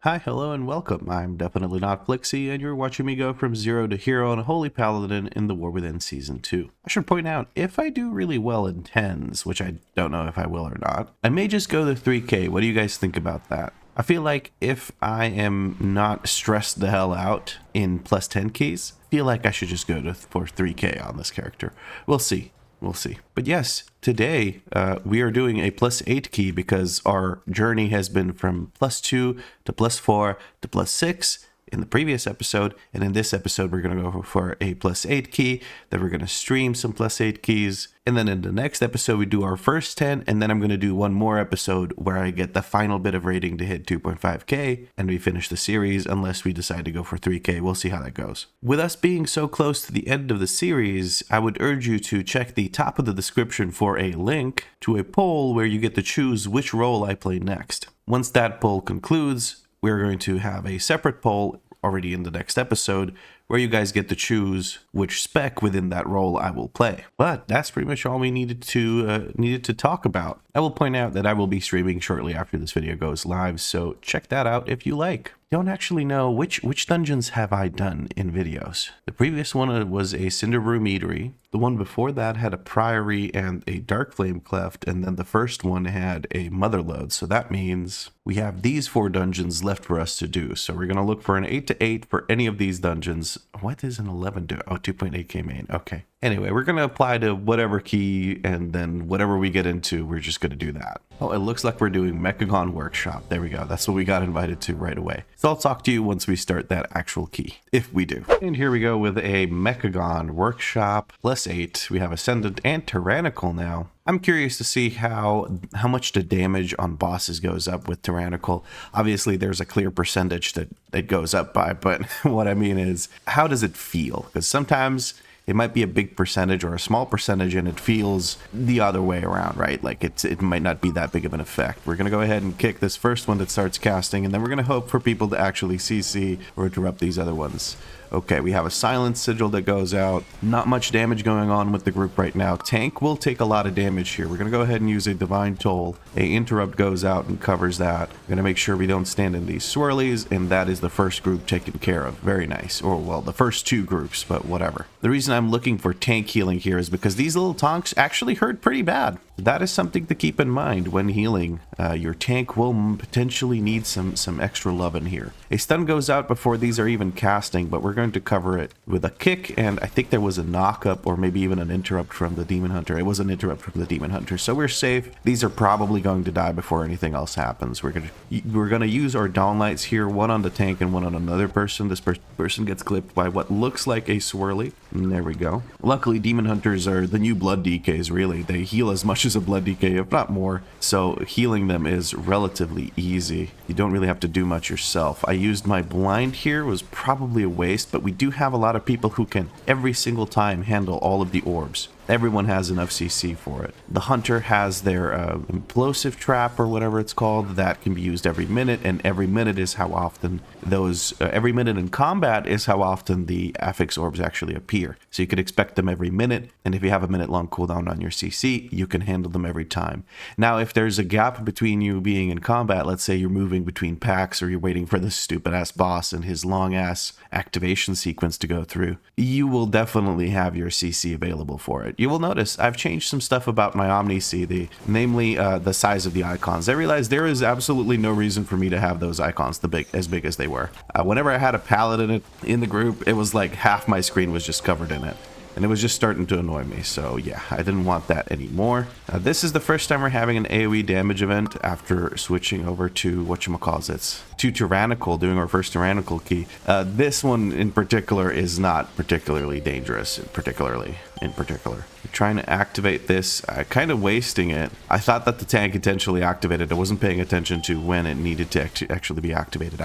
Hi, hello, and welcome. I'm definitely not Flixie, and you're watching me go from zero to hero on a Holy Paladin in the War Within Season 2. I should point out, if I do really well in 10s, which I don't know if I will or not, I may just go to 3k. What do you guys think about that? I feel like if I am not stressed the hell out in plus 10 keys, I feel like I should just go for 3k on this character. We'll see. We'll see. But yes, today we are doing a plus 8 key because our journey has been from plus 2 to plus 4 to plus 6 in the previous episode. And in this episode, we're going to go for a plus 8 key. Then we're going to stream some plus 8 keys. And then in the next episode, we do our first 10. And then I'm going to do one more episode where I get the final bit of rating to hit 2.5k. And we finish the series unless we decide to go for 3k. We'll see how that goes. With us being so close to the end of the series, I would urge you to check the top of the description for a link to a poll where you get to choose which role I play next. Once that poll concludes, we're going to have a separate poll already in the next episode where you guys get to choose which spec within that role I will play. But that's pretty much all we needed to talk about. I will point out that I will be streaming shortly after this video goes live, so check that out if you like. Don't actually know which dungeons have I done in videos. The previous one was a Cinder Room Eatery. The one before that had a Priory and a Dark Flame Cleft, and then the first one had a Motherlode. So that means we have these 4 dungeons left for us to do. So we're going to look for an 8 to 8 for any of these dungeons. What is an 11 to? Oh, 2.8k main. Okay. Anyway, we're going to apply to whatever key, and then whatever we get into, we're just going to do that. Oh, it looks like we're doing Mechagon Workshop. There we go. That's what we got invited to right away. So I'll talk to you once we start that actual key, if we do. And here we go with a Mechagon Workshop plus 8. We have Ascendant and Tyrannical now. I'm curious to see how much the damage on bosses goes up with Tyrannical. Obviously, there's a clear percentage that goes up by, but what I mean is, how does it feel? Because sometimes it might be a big percentage or a small percentage and it feels the other way around, right? Like it might not be that big of an effect. We're going to go ahead and kick this first one that starts casting, and then we're going to hope for people to actually CC or interrupt these other ones. Okay, we have a Silent Sigil that goes out. Not much damage going on with the group right now. Tank will take a lot of damage here. We're going to go ahead and use a Divine Toll. A Interrupt goes out and covers that. We're going to make sure we don't stand in these swirlies, and that is the first group taken care of. Very nice. Or, well, the first 2 groups, but whatever. The reason I'm looking for tank healing here is because these little tonks actually hurt pretty bad. That is something to keep in mind when healing. Your tank will potentially need some extra love in here. A stun goes out before these are even casting, but we're going to cover it with a kick, and I think there was a knock-up or maybe even an interrupt from the Demon Hunter. It was an interrupt from the Demon Hunter, so we're safe. These are probably going to die before anything else happens. We're gonna use our Dawnlights here, one on the tank and one on another person. This person gets clipped by what looks like a swirly. And there we go. Luckily, Demon Hunters are the new Blood DKs, really. They heal as much as a Blood DK, if not more, so healing them is relatively easy. You don't really have to do much yourself. I used my blind here. It was probably a waste, but we do have a lot of people who can every single time handle all of the orbs. Everyone has enough CC for it. The Hunter has their implosive trap or whatever it's called that can be used every minute, and every minute is how often those every minute in combat is how often the affix orbs actually appear. So you could expect them every minute, and if you have a minute long cooldown on your CC, you can handle them every time. Now, if there's a gap between you being in combat, let's say you're moving between packs or you're waiting for this stupid ass boss and his long ass activation sequence to go through, you will definitely have your CC available for it. You will notice I've changed some stuff about my Omni-C, namely the size of the icons. I realized there is absolutely no reason for me to have those icons as big as they were. Whenever I had a Paladin in the group, it was like half my screen was just covered in it. And it was just starting to annoy me, so yeah, I didn't want that anymore. This is the first time we're having an AoE damage event after switching over to whatchamacallit, to Tyrannical, doing our first Tyrannical key. This one in particular is not particularly dangerous, in particular. We're trying to activate this, kind of wasting it. I thought that the tank intentionally activated. I wasn't paying attention to when it needed to actually be activated,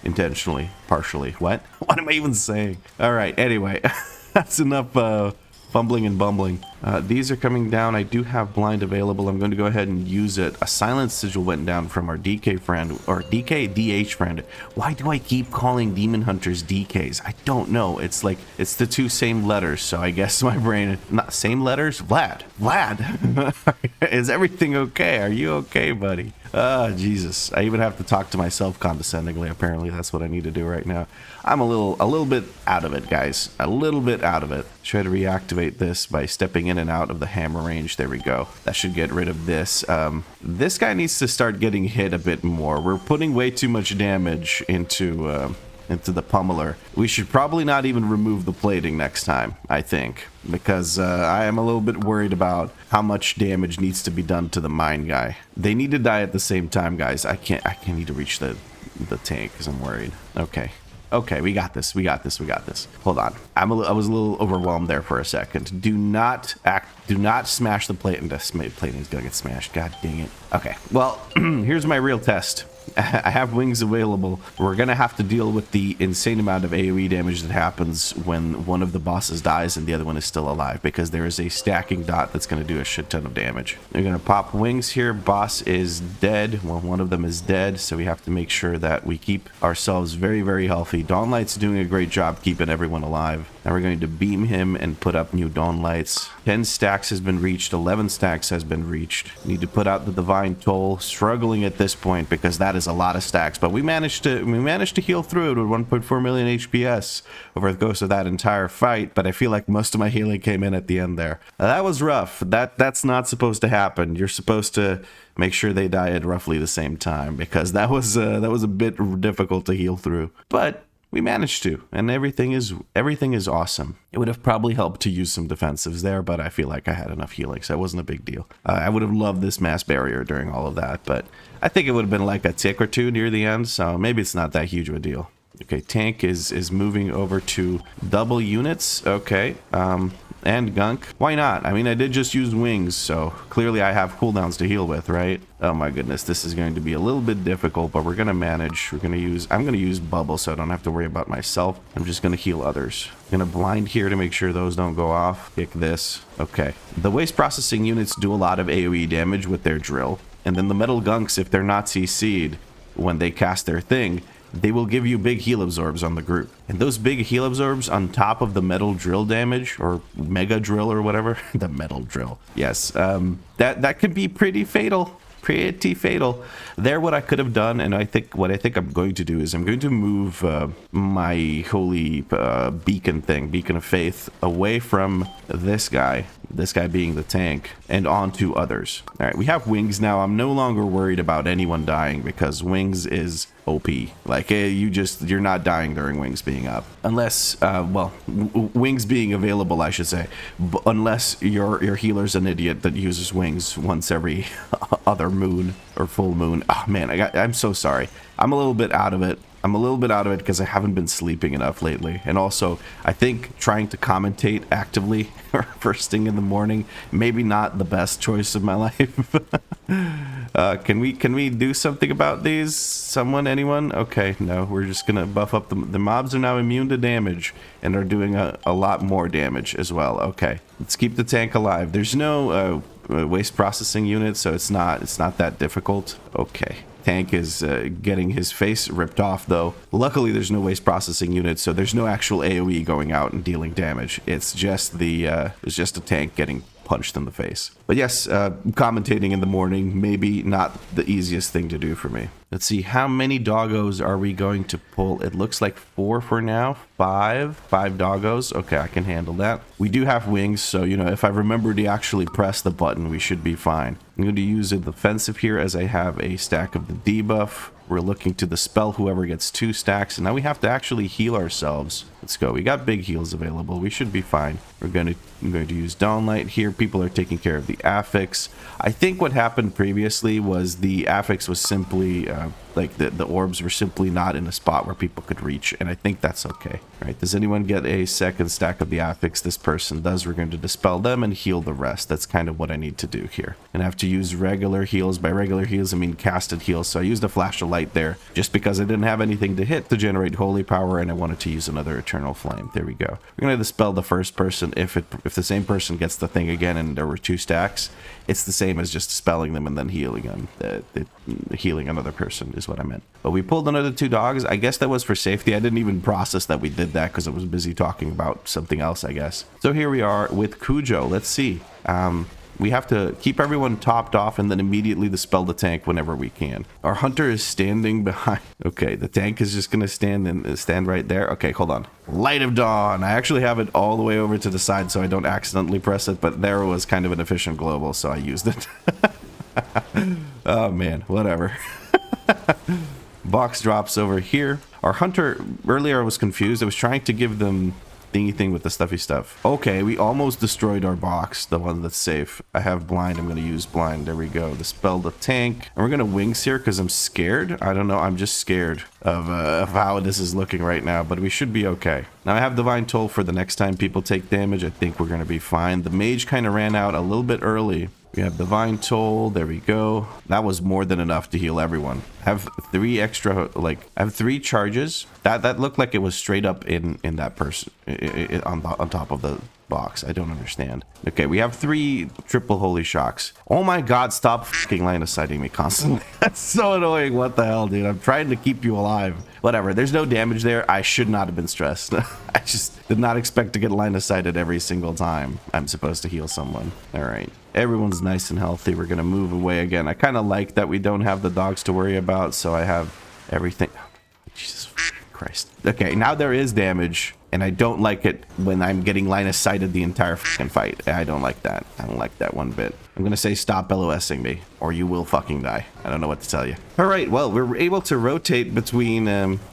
intentionally, partially. What am I even saying? All right, anyway. That's enough fumbling and bumbling. These are coming down. I do have blind available. I'm going to go ahead and use it. A silent sigil went down from our DK friend, or DH friend. Why do I keep calling demon hunters DKs? I don't know. It's like, it's the two same letters, so I guess my brain, not same letters? Vlad, is everything okay? Are you okay, buddy? Jesus. I even have to talk to myself condescendingly. Apparently that's what I need to do right now. I'm a little bit out of it, guys. A little bit out of it. Try to reactivate this by stepping in and out of the hammer range. There we go. That should get rid of this. This guy needs to start getting hit a bit more. We're putting way too much damage into the pummeler. We should probably not even remove the plating next time, I think, because I am a little bit worried about how much damage needs to be done to the mine guy. They need to die at the same time, guys. I can't need to reach the tank because I'm worried. Okay, we got this. Hold on. I was a little overwhelmed there for a second. Do not smash the plate. And the plating is gonna get smashed. God dang it. Okay, well, here's my real test. I have wings available. We're gonna have to deal with the insane amount of AoE damage that happens when one of the bosses dies and the other one is still alive, because there is a stacking dot that's gonna do a shit ton of damage. We're gonna pop wings here. Boss is dead. Well, one of them is dead, so we have to make sure that we keep ourselves very, very healthy. Dawnlight's doing a great job keeping everyone alive. Now we're going to beam him and put up new Dawnlights. 10 stacks has been reached. 11 stacks has been reached. Need to put out the Divine Toll. Struggling at this point because that is a lot of stacks, but we managed to heal through it with 1.4 million HPS over the course of that entire fight. But I feel like most of my healing came in at the end there. That was rough. That's not supposed to happen. You're supposed to make sure they die at roughly the same time, because that was a bit difficult to heal through. But we managed to, and everything is awesome. It would have probably helped to use some defensives there, but I feel like I had enough healing, so it wasn't a big deal. I would have loved this mass barrier during all of that, but I think it would have been like a tick or two near the end, so maybe it's not that huge of a deal. Okay, tank is moving over to double units. Okay, and gunk. Why not? I mean, I did just use wings, so clearly I have cooldowns to heal with, right? Oh my goodness, this is going to be a little bit difficult, but we're gonna manage. I'm gonna use bubble so I don't have to worry about myself. I'm just gonna heal others. I'm gonna blind here to make sure those don't go off. Kick this. Okay. The waste processing units do a lot of AoE damage with their drill, and then the metal gunks, if they're not CC'd when they cast their thing, they will give you big heal absorbs on the group. And those big heal absorbs on top of the metal drill damage, or mega drill or whatever, the metal drill. Yes, that could be pretty fatal. Pretty fatal. There, what I could have done, and what I think I'm going to do is I'm going to move my holy beacon of faith away from this guy being the tank, and onto others. All right, we have wings now. I'm no longer worried about anyone dying because wings is OP. Like, you're not dying during wings being up, unless wings being available, I should say, unless your healer's an idiot that uses wings once every other moon or full moon. Oh man, I'm so sorry. I'm a little bit out of it. Because I haven't been sleeping enough lately. And also, I think trying to commentate actively first thing in the morning, maybe not the best choice of my life. Can we do something about these? Anyone? Okay, no, we're just gonna buff up. The mobs are now immune to damage and are doing a lot more damage as well. Okay, let's keep the tank alive. There's no waste processing unit, so it's not that difficult. Okay. Tank is getting his face ripped off, though. Luckily, there's no waste processing unit, so there's no actual AoE going out and dealing damage. It's just a tank getting punched in the face. But yes, commentating in the morning, maybe not the easiest thing to do for me. Let's see, how many doggos are we going to pull? It looks like 4 for now. 5 doggos. Okay, I can handle that. We do have wings, so, if I remember to actually press the button, we should be fine. I'm going to use a defensive here as I have a stack of the debuff. We're looking to the spell whoever gets 2 stacks, and now we have to actually heal ourselves. Let's go. We got big heals available. We should be fine. I'm going to use Dawnlight here. People are taking care of the affix. I think what happened previously was the affix was simply the orbs were simply not in a spot where people could reach, and I think that's okay. All right, does anyone get a second stack of the affix? This person does. We're going to dispel them and heal the rest. That's kind of what I need to do here. And I have to use regular heals. By regular heals, I mean casted heals. So I used a flash of light there just because I didn't have anything to hit to generate holy power, and I wanted to use another eternal eternal flame. There we go. We're going to dispel the first person. If the same person gets the thing again and there were 2 stacks, it's the same as just dispelling them and then healing them. Healing another person is what I meant. But we pulled another 2 dogs. I guess that was for safety. I didn't even process that we did that because I was busy talking about something else, I guess. So here we are with Cujo. Let's see. We have to keep everyone topped off and then immediately dispel the tank whenever we can. Our hunter is standing behind. Okay, the tank is just gonna stand right there. Okay, hold on. Light of Dawn. I actually have it all the way over to the side so I don't accidentally press it, but there was kind of an efficient global, so I used it. Oh man, whatever. Box drops over here. Our hunter, earlier I was confused. I was trying to give them thingy thing with the stuffy stuff. Okay, we almost destroyed our box, the one that's safe. I have blind. I'm going to use blind. There we go. Dispel the tank. And we're going to wings here because I'm scared. I don't know. I'm just scared of how this is looking right now, but we should be okay. Now I have Divine Toll for the next time people take damage. I think we're going to be fine. The mage kind of ran out a little bit early. We have Divine Toll. There we go. That was more than enough to heal everyone. I have 3 extra, like, I have 3 charges. That looked like it was straight up in that person, on top of the box. I don't understand. Okay, we have 3 triple holy shocks. Oh my god, stop fucking line of sighting me constantly. That's so annoying. What the hell, dude? I'm trying to keep you alive. Whatever, there's no damage there. I should not have been stressed. I just did not expect to get line of sighted every single time I'm supposed to heal someone. All right, everyone's nice and healthy. We're gonna move away again. I kind of like that we don't have the dogs to worry about, so I have everything. Jesus Christ. Okay, now there is damage, and I don't like it when I'm getting line of sighted the entire fucking fight. I don't like that. I don't like that one bit. I'm gonna say stop LOSing me, or you will fucking die. I don't know what to tell you. All right, well, we're able to rotate between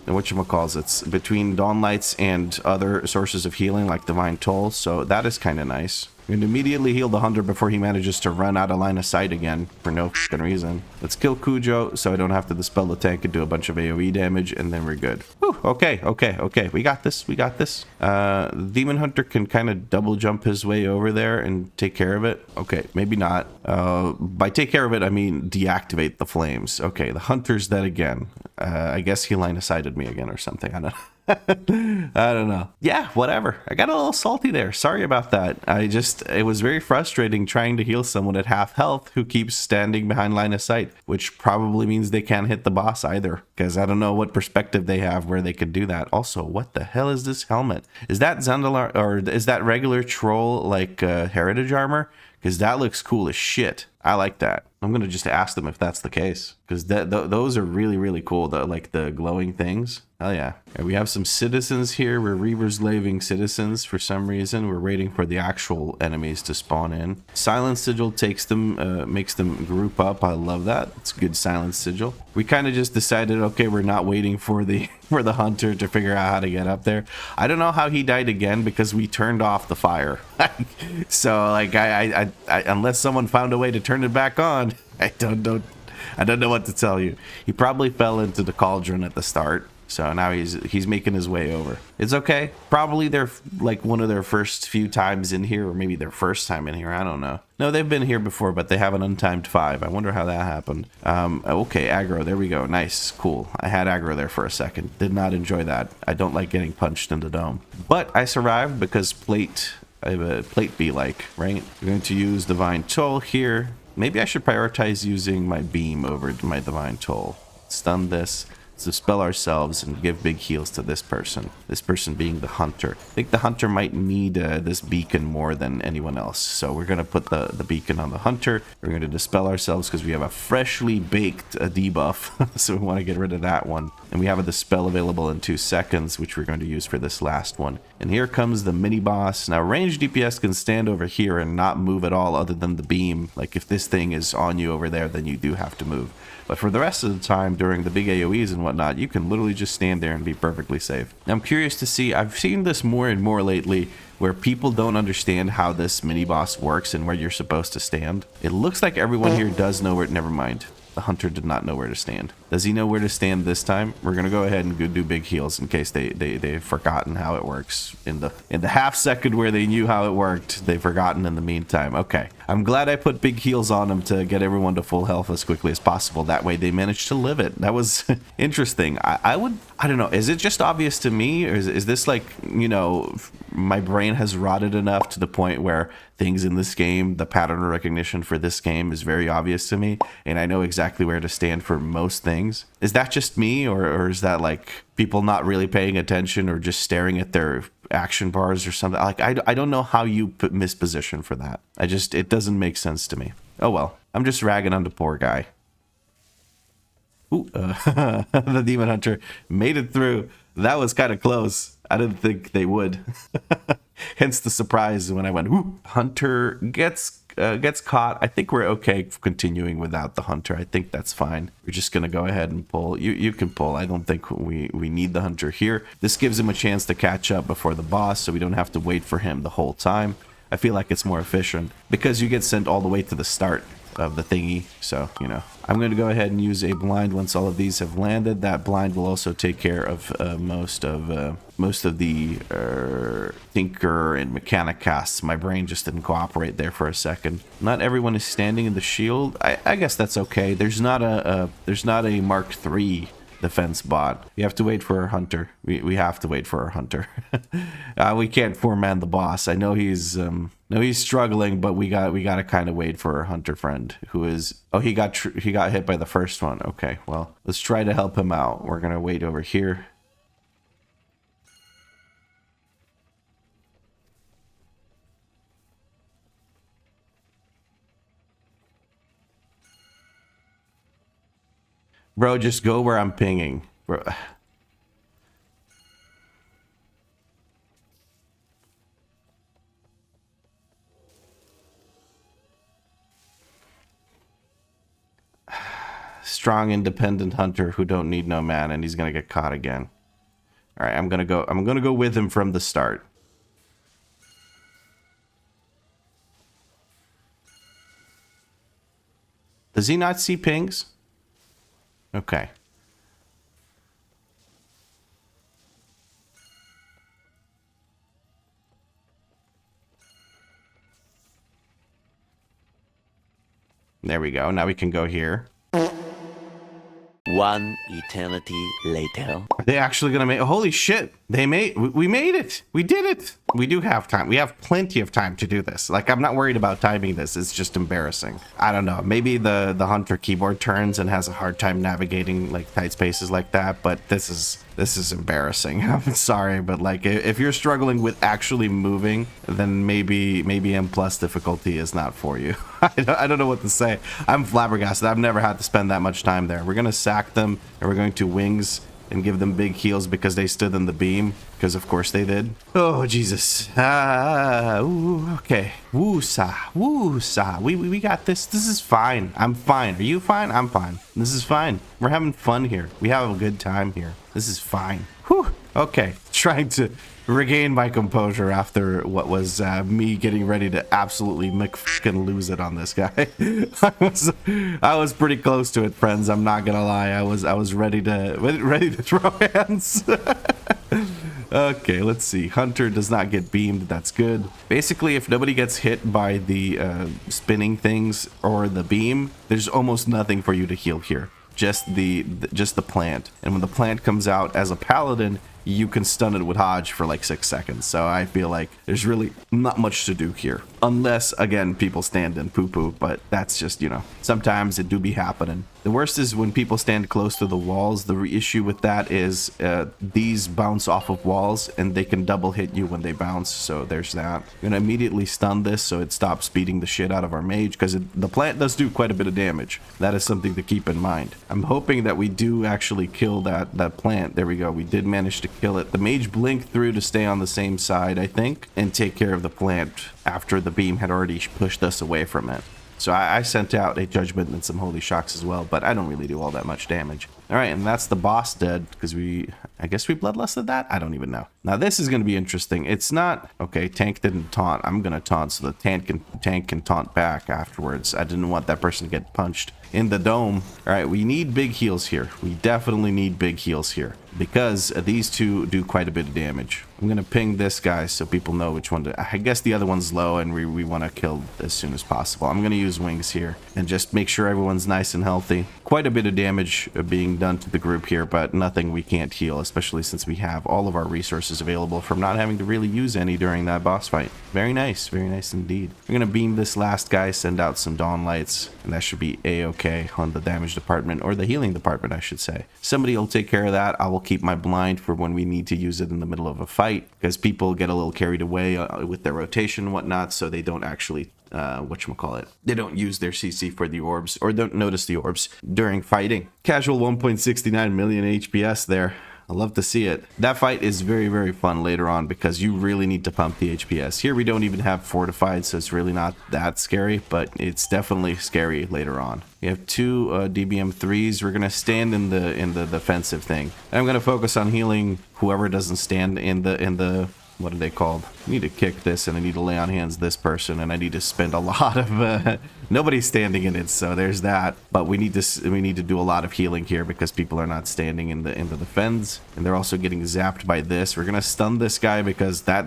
whatchamacalls, between Dawn Lights and other sources of healing like Divine Toll, so that is kind of nice. We're gonna immediately heal the hunter before he manages to run out of line of sight again for no fucking reason. Let's kill Cujo so I don't have to dispel the tank and do a bunch of AoE damage, and then we're good. Whew, okay. We got this. The Demon Hunter can kind of double jump his way over there and take care of it. Okay, maybe not. By take care of it, I mean deactivate the flames. Okay, the hunter's dead again. I guess he line of sighted me again or something. I don't know. I don't know. Yeah, whatever. I got a little salty there. Sorry about that. It was very frustrating trying to heal someone at half health who keeps standing behind line of sight, which probably means they can't hit the boss either, because I don't know what perspective they have where they could do that. Also, what the hell is this helmet? Is that Zandalar, or is that regular troll like heritage armor? Because that looks cool as shit. I like that. I'm going to just ask them if that's the case, because those are really, really cool. Like the glowing things. Hell yeah. Okay, we have some citizens here. We're Reaver's Laving citizens for some reason. We're waiting for the actual enemies to spawn in. Silent Sigil takes them, makes them group up. I love that. It's good Silent Sigil. We kind of just decided, okay, we're not waiting for the hunter to figure out how to get up there. I don't know how he died again because we turned off the fire. So like I unless someone found a way to turn it back on, I don't know what to tell you. He probably fell into the cauldron at the start. So now he's making his way over. It's okay. Probably they're like one of their first few times in here, or maybe their first time in here. I don't know. No, they've been here before, but they have an untimed 5. I wonder how that happened. Okay, aggro. There we go. Nice. Cool. I had aggro there for a second. Did not enjoy that. I don't like getting punched in the dome. But I survived because plate be like, right? We're going to use Divine Toll here. Maybe I should prioritize using my beam over my Divine Toll. Stun this. To dispel ourselves and give big heals to this person being the hunter. I think the hunter might need this beacon more than anyone else, so we're going to put the beacon on the hunter. We're going to dispel ourselves because we have a freshly baked debuff, so we want to get rid of that one. And we have a dispel available in 2 seconds, which we're going to use for this last one. And here comes the mini boss. Now ranged DPS can stand over here and not move at all other than the beam. Like if this thing is on you over there, then you do have to move. But for the rest of the time during the big AoEs and whatnot, you can literally just stand there and be perfectly safe. Now, I'm curious to see, I've seen this more and more lately, where people don't understand how this mini-boss works and where you're supposed to stand. It looks like everyone here does know where, never mind. The hunter did not know where to stand. Does he know where to stand this time? We're gonna go ahead and go do big heals in case they've forgotten how it works. In the half second where they knew how it worked, they've forgotten in the meantime. Okay, I'm glad I put big heals on them to get everyone to full health as quickly as possible. That way they managed to live it. That was interesting. I don't know. Is it just obvious to me, or is this like, you know, my brain has rotted enough to the point where things in this game, the pattern recognition for this game is very obvious to me, and I know exactly where to stand for most things? Is that just me, or is that like people not really paying attention or just staring at their action bars or something? Like, I don't know how you miss position for that. It doesn't make sense to me. Oh well, I'm just ragging on the poor guy. Ooh, the Demon Hunter made it through. That was kind of close. I didn't think they would. Hence the surprise when I went, ooh. Hunter gets caught. I think we're okay continuing without the Hunter. I think that's fine. We're just going to go ahead and pull. You can pull. I don't think we need the Hunter here. This gives him a chance to catch up before the boss, so we don't have to wait for him the whole time. I feel like it's more efficient because you get sent all the way to the start of the thingy. So, you know, I'm going to go ahead and use a blind once all of these have landed. That blind will also take care of most of the Tinker and Mechanic casts. My brain just didn't cooperate there for a second. Not everyone is standing in the shield. I guess that's okay. There's not a Mark III defense bot. We have to wait for our Hunter. We have to wait for our Hunter. We can't four-man the boss. I know he's struggling, but we got to kind of wait for our Hunter friend, who is, oh, he got hit by the first one. Okay, well, let's try to help him out. We're gonna wait over here. Bro, just go where I'm pinging. Bro. Strong, independent Hunter who don't need no man, and he's gonna get caught again. All right, I'm gonna go with him from the start. Does he not see pings? Okay. There we go. Now we can go here. One eternity later. Are they actually gonna make? Holy shit! We made it. We did it. We do have time. We have plenty of time to do this. Like, I'm not worried about timing this. It's just embarrassing. I don't know. Maybe the Hunter keyboard turns and has a hard time navigating like tight spaces like that. But this is embarrassing. I'm sorry, but like, if you're struggling with actually moving, then maybe M+ difficulty is not for you. I don't know what to say. I'm flabbergasted. I've never had to spend that much time there. We're gonna sack them, and we're going to wings and give them big heals because they stood in the beam, because of course they did. Oh Jesus. Ooh, okay. Woo-sa. We got this. This is fine. I'm fine. Are you fine? I'm fine. This is fine. We're having fun here. We have a good time here. This is fine. Whew. Okay. Trying to regain my composure after what was me getting ready to absolutely fucking lose it on this guy. I was pretty close to it, friends. I'm not gonna lie. I was ready to throw hands. Okay, let's see. Hunter does not get beamed. That's good. Basically, if nobody gets hit by the spinning things or the beam, there's almost nothing for you to heal here. Just the plant. And when the plant comes out as a paladin, you can stun it with Hodge for like 6 seconds. So I feel like there's really not much to do here. Unless, again, people stand and poo-poo. But that's just, you know, sometimes it do be happening. The worst is when people stand close to the walls. The issue with that is these bounce off of walls and they can double hit you when they bounce. So there's that. I'm going to immediately stun this so it stops beating the shit out of our mage, because the plant does do quite a bit of damage. That is something to keep in mind. I'm hoping that we do actually kill that plant. There we go. We did manage to kill it. The mage blinked through to stay on the same side, I think, and take care of the plant after the beam had already pushed us away from it. So I sent out a judgment and some holy shocks as well, but I don't really do all that much damage. All right, and that's the boss dead, because I guess we bloodlusted that? I don't even know. Now this is going to be interesting. It's not, okay, tank didn't taunt. I'm going to taunt so the tank can taunt back afterwards. I didn't want that person to get punched in the dome. All right, we need big heals here. We definitely need big heals here. because these two do quite a bit of damage. I'm gonna ping this guy so people know which one to... I guess the other one's low and we want to kill as soon as possible. I'm gonna use wings here and just make sure everyone's nice and healthy. Quite a bit of damage being done to the group here, but nothing we can't heal, especially since we have all of our resources available from not having to really use any during that boss fight. Very nice indeed. We're gonna beam this last guy, send out some dawn lights, and that should be a-okay on the damage department, or the healing department I should say. Somebody will take care of that. I will keep my blind for when we need to use it in the middle of a fight, because people get a little carried away with their rotation and whatnot, so they don't actually whatchamacallit, they don't use their CC for the orbs, or don't notice the orbs during fighting. Casual 1.69 million HPS there. I love to see it. That fight is very, very fun later on because you really need to pump the HPS. Here we don't even have fortified, so it's really not that scary, but it's definitely scary later on. We have two DBM3s. We're gonna stand in the defensive thing. And I'm gonna focus on healing whoever doesn't stand in the what are they called? I need to kick this, and I need to lay on hands this person, and I need to spend a lot of nobody's standing in it, so there's that. But we need to do a lot of healing here because people are not standing in the fens, and they're also getting zapped by this. We're gonna stun this guy because that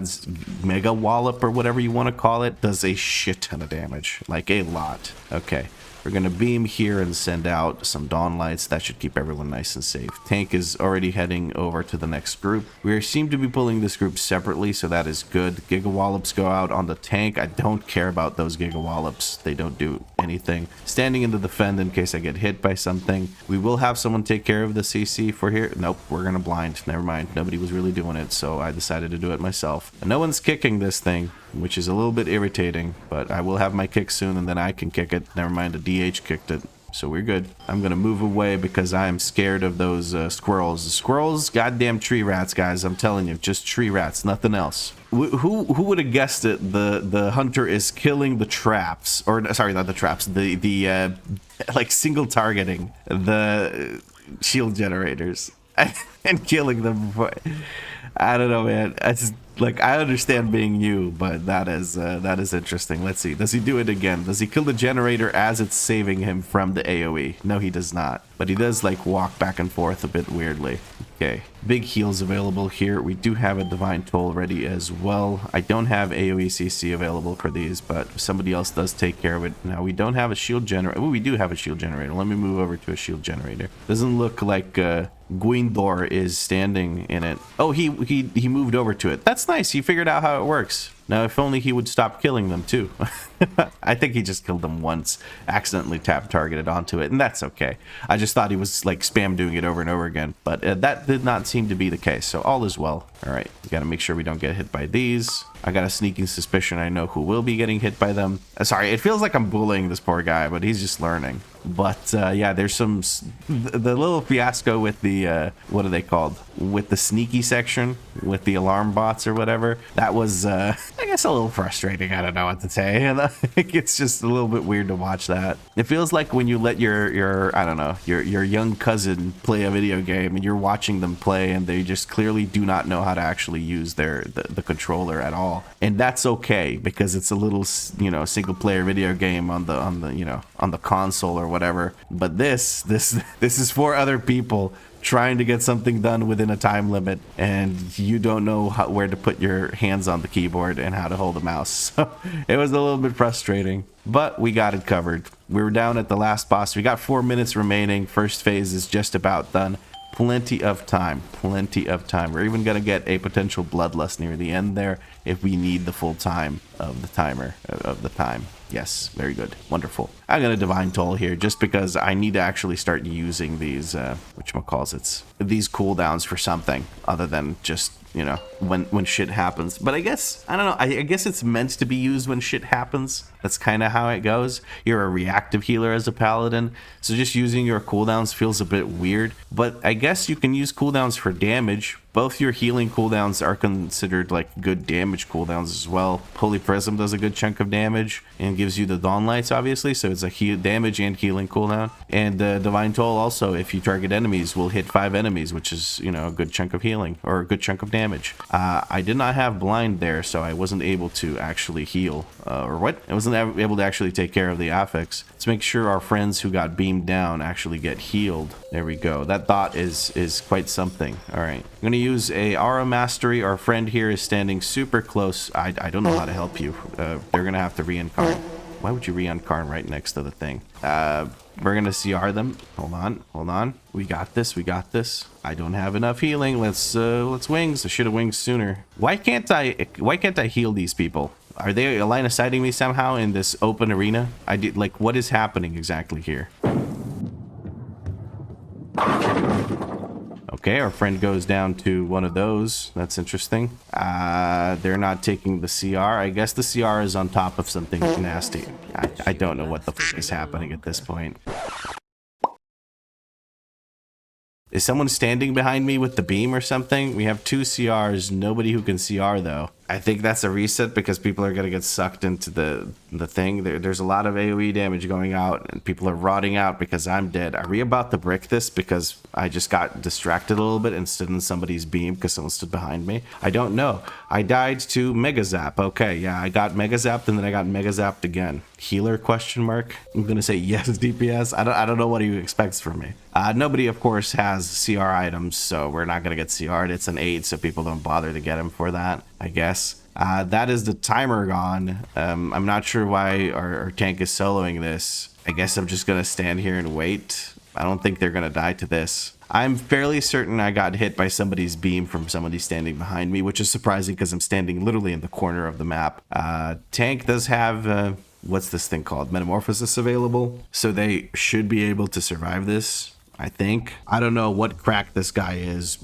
mega wallop, or whatever you want to call it, does a shit ton of damage, like a lot. Okay. We're going to beam here and send out some dawn lights. That should keep everyone nice and safe. Tank is already heading over to the next group. We seem to be pulling this group separately, so that is good. Gigawallops go out on the tank. I don't care about those Gigawallops. They don't do anything. Standing in the defend in case I get hit by something. We will have someone take care of the CC for here. Nope, we're going to blind. Never mind. Nobody was really doing it, so I decided to do it myself. And no one's kicking this thing, which is a little bit irritating, but I will have my kick soon, and then I can kick it. Never mind, the DH kicked it, so we're good. I'm gonna move away because I am scared of those squirrels. The squirrels, goddamn tree rats, guys. I'm telling you, just tree rats, nothing else. Who would have guessed it? The hunter is killing the traps, or sorry, not the traps. The like single targeting the shield generators and killing them before. I don't know, man. I just, like, I understand being you, but that is interesting. Let's see. Does he do it again? Does he kill the generator as it's saving him from the AoE? No, he does not. But he does, like, walk back and forth a bit weirdly. Okay. Big heals available here. We do have a Divine Toll ready as well. I don't have AoE CC available for these, but somebody else does take care of it. Now, we don't have a shield generator. Oh, we do have a shield generator. Let me move over to a shield generator. Doesn't look like Gwendor is standing in it. Oh, he moved over to it. That's nice. He figured out how it works. Now, if only he would stop killing them, too. I think he just killed them once, accidentally targeted onto it, and that's okay. I just thought he was, like, spam doing it over and over again, but that did not seem to be the case, so all is well. All right, we got to make sure we don't get hit by these. I got a sneaking suspicion I know who will be getting hit by them. Sorry, it feels like I'm bullying this poor guy, but he's just learning. But yeah, there's some the little fiasco with the what are they called, with the sneaky section with the alarm bots or whatever. That was I guess a little frustrating. I don't know what to say. And it's just a little bit weird to watch that. It feels like when you let your I don't know, your young cousin play a video game and you're watching them play and they just clearly do not know how to actually use the controller at all. And that's okay because it's a little, you know, single player video game on the you know, on the console or whatever. But this is for other people trying to get something done within a time limit, and you don't know where to put your hands on the keyboard and how to hold a mouse. So it was a little bit frustrating, but we got it covered. We were down at the last boss. We got 4 minutes remaining. First phase is just about done. Plenty of time. We're even gonna get a potential bloodlust near the end there if we need the full time of the timer of the time. Yes, very good, wonderful. I'm gonna Divine Toll here just because I need to actually start using these whatchamacallits, these cooldowns for something other than just, you know, when shit happens. But I guess, I don't know, I guess it's meant to be used when shit happens. That's kind of how it goes. You're a reactive healer as a paladin, so just using your cooldowns feels a bit weird. But I guess you can use cooldowns for damage, Both your healing cooldowns are considered like good damage cooldowns as well. Holy Prism does a good chunk of damage and gives you the Dawn Lights, obviously, so it's a damage and healing cooldown. And Divine Toll also, if you target enemies, will hit 5 enemies, which is, you know, a good chunk of healing or a good chunk of damage. I did not have blind there, so I wasn't able to actually heal. I wasn't able to actually take care of the affix. Let's make sure our friends who got beamed down actually get healed. There we go. That dot is quite something. All right. I'm going to use a Aura Mastery. Our friend here is standing super close. I don't know how to help you. They're going to have to reincarnate. Why would you reincarnate right next to the thing? We're going to CR them. Hold on. We got this. I don't have enough healing. Let's wings. I should have wings sooner. Why can't I heal these people? Are they line of sighting me somehow in this open arena? Like, what is happening exactly here? Okay, our friend goes down to one of those. That's interesting. They're not taking the CR. I guess the CR is on top of something nasty. I don't know what the fuck is happening at this point. Is someone standing behind me with the beam or something? We have 2 CRs, nobody who can CR though. I think that's a reset because people are gonna get sucked into the thing. There's a lot of AoE damage going out and people are rotting out because I'm dead. Are we about to brick this because I just got distracted a little bit and stood in somebody's beam because someone stood behind me? I don't know. I died to Mega Zap. Okay, yeah, I got Mega Zapped and then I got Mega Zapped again. Healer question mark? I'm gonna say yes, DPS. I don't know what he expects from me. Nobody, of course, has CR items, so we're not gonna get CR'd. It's an 8, so people don't bother to get him for that, I guess. That is the timer gone. I'm not sure why our tank is soloing this. I guess I'm just gonna stand here and wait. I don't think they're gonna die to this. I'm fairly certain I got hit by somebody's beam from somebody standing behind me, which is surprising because I'm standing literally in the corner of the map. Tank does have, what's this thing called? Metamorphosis available. So they should be able to survive this, I think. I don't know what crack this guy is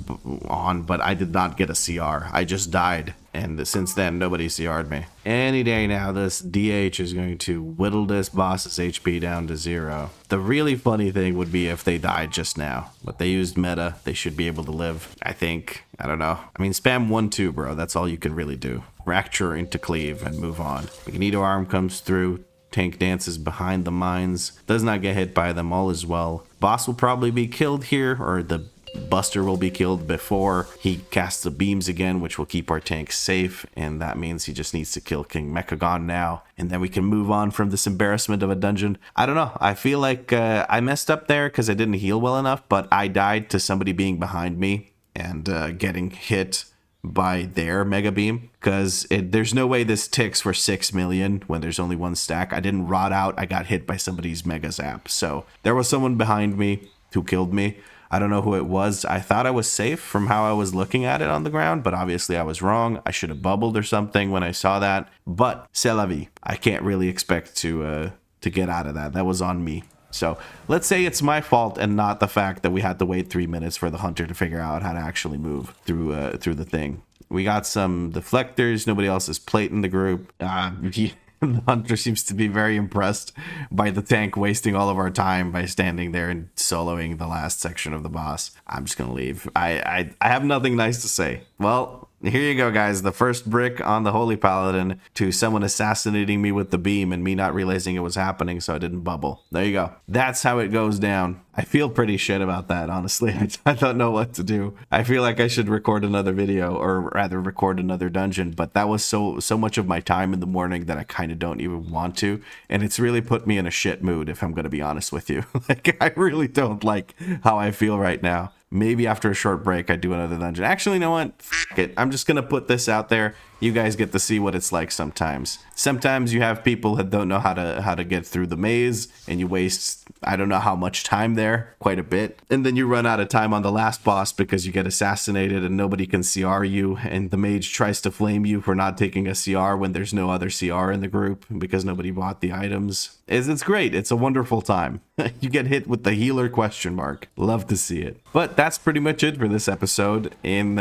on, but I did not get a CR. I just died. And since then, nobody CR'd me. Any day now, this DH is going to whittle this boss's HP down to 0. The really funny thing would be if they died just now. But they used meta. They should be able to live, I think. I don't know. I mean, spam 1-2, bro. That's all you can really do. Fracture into cleave and move on. Magneto Arm comes through. Tank dances behind the mines. Does not get hit by them. All is well. Boss will probably be killed here, or the Buster will be killed before he casts the beams again, which will keep our tank safe, and that means he just needs to kill King Mechagon now, and then we can move on from this embarrassment of a dungeon. I don't know. I feel like I messed up there because I didn't heal well enough, but I died to somebody being behind me and getting hit by their mega beam, because there's no way this ticks for 6 million when there's only 1 stack. I didn't rot out. I got hit by somebody's mega zap. So there was someone behind me who killed me. I don't know who it was. I thought I was safe from how I was looking at it on the ground, but obviously I was wrong. I should have bubbled or something when I saw that. But c'est la vie. I can't really expect to get out of that. That was on me. So let's say it's my fault and not the fact that we had to wait 3 minutes for the hunter to figure out how to actually move through the thing. We got some deflectors. Nobody else is plate in the group. The hunter seems to be very impressed by the tank wasting all of our time by standing there and soloing the last section of the boss. I'm just gonna leave. I have nothing nice to say. Well, here you go, guys. The first brick on the Holy Paladin to someone assassinating me with the beam and me not realizing it was happening, so I didn't bubble. There you go. That's how it goes down. I feel pretty shit about that, honestly. I don't know what to do. I feel like I should record another video, or rather record another dungeon, but that was so much of my time in the morning that I kind of don't even want to, and it's really put me in a shit mood, if I'm going to be honest with you. Like, I really don't like how I feel right now. Maybe after a short break, I do another dungeon. Actually, you know what? F it. I'm just going to put this out there. You guys get to see what it's like sometimes. Sometimes you have people that don't know how to get through the maze, and you waste, I don't know how much time there, quite a bit. And then you run out of time on the last boss because you get assassinated and nobody can CR you, and the mage tries to flame you for not taking a CR when there's no other CR in the group because nobody bought the items. It's great. It's a wonderful time. You get hit with the healer question mark. Love to see it. But that's pretty much it for this episode. In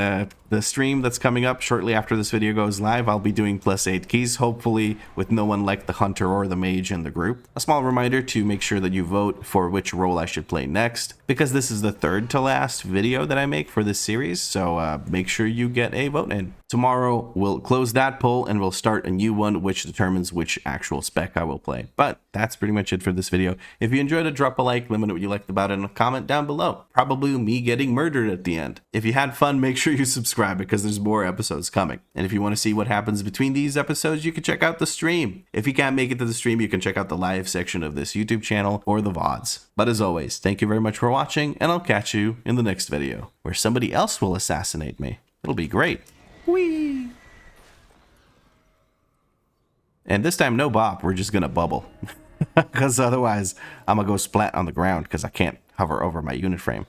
The stream that's coming up shortly after this video goes live, I'll be doing +8 keys, hopefully with no one like the hunter or the mage in the group. A small reminder to make sure that you vote for which role I should play next, because this is the third to last video that I make for this series, so make sure you get a vote in. Tomorrow we'll close that poll and we'll start a new one which determines which actual spec I will play. But that's pretty much it for this video. If you enjoyed it, drop a like, let me know what you liked about it in a comment down below. Probably me getting murdered at the end. If you had fun, make sure you subscribe because there's more episodes coming. And if you want to see what happens between these episodes, you can check out the stream. If you can't make it to the stream, you can check out the live section of this YouTube channel or the VODs. But as always, thank you very much for watching, and I'll catch you in the next video, where somebody else will assassinate me. It'll be great. Whee! And this time, no bop, we're just gonna bubble. Because otherwise, I'm gonna go splat on the ground because I can't hover over my unit frame.